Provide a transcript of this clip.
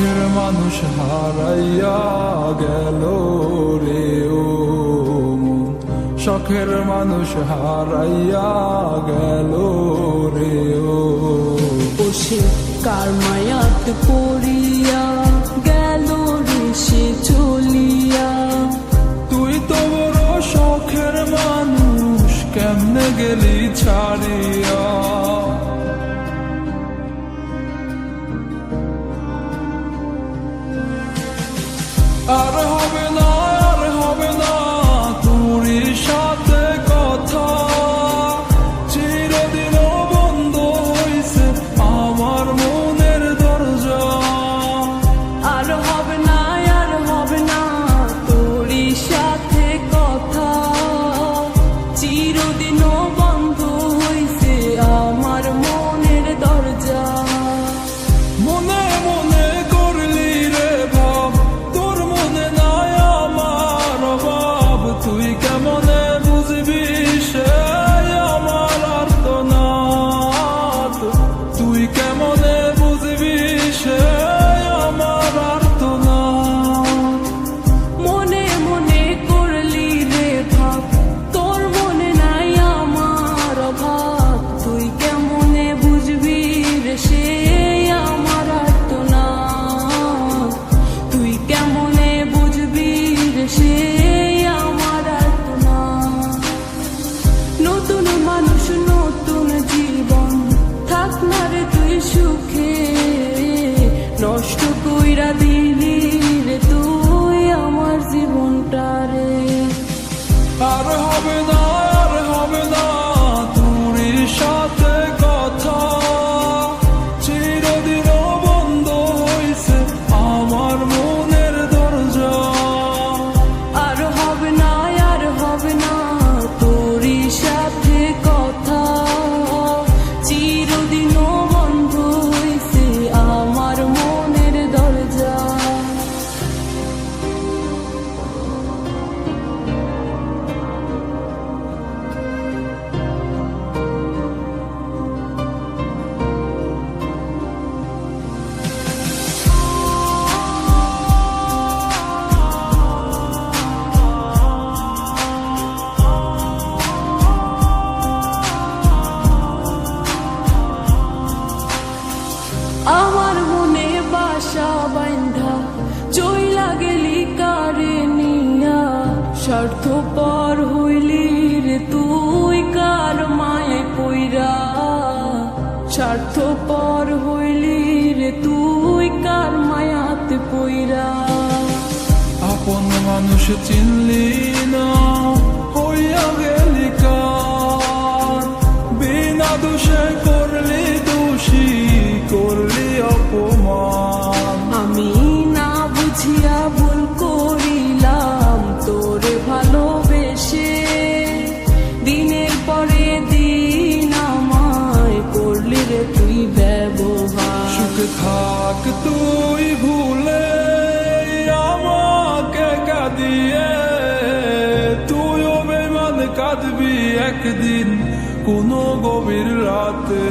শখের মানুষ হারাইয়া গেল রে ও মন, শখের মানুষ হারাইয়া গেল রে ও। সে কার মায়াত পড়িয়া গেল রে সে চলিয়া। তুই তো বড় শখের মানুষ, কেমনে গেলি ছাড়িয়া। আর হবে না, আর হবে না তোর সাথে কথা, চিরদিন বন্ধ হইছে আমার মনের দরজা। আর হবে না, আর হবে না তোর সাথে কথা, চিরদিনও বন্ধ হইছে আমার মনের দরজা। মনে মনে করলি রে ভাব, তোর মনে নাই আমার অভাব। তুই কেমনে বুঝবি সে আমার আর্তনাদ, তুই কেমনে বুঝবি সে আমার আর্তনাদ। মনে মনে করলি রে ভাব, তোর মনে নাই আমার অভাব। তুই কেমনে বুঝবি রে সে আমার আর্তনাদ, তুই কেমনে বুঝবি রে সে আমার আর্তনাদ। নতুন মানুষ নতুন জীবন, থাক না রে তুই সুখে, নষ্ট কইরা দিলি রে তুই আমার জীবনটা রে। আর হবে না, আর হবে না তোর সাথে কথা, চিরদিন বন্ধ হইছে আমার মনের দরজা। আর হবে না, আর হবে না তোর সাথে কথা, চিরদিনও বন্ধ হইছে আমার মনের দরজা। আমার মনে বাসা বাইন্ধা চইলা গেলি কারে নিয়া, স্বার্থপর হইলি রে তুই কার মায়ে পইরা। স্বার্থপর হইলি রে তুই কার মায়াতে পইরা। আপন মানুষ চিনলি না, হইয়া গেলি কার, বিনা দোষে করলি দোষী, করলি অপমান। আমি না বুঝিয়া ভুল করিলাম তোরে ভালোবেসে, দিনের পরে দিন আমায় করলি রে তুই ব্যবহার। সুখে থাক তুই ভুলে আমাকে কাঁদিয়ে, তুইও বেমান কাঁদবি একদিন কোনো গভীর রাতে।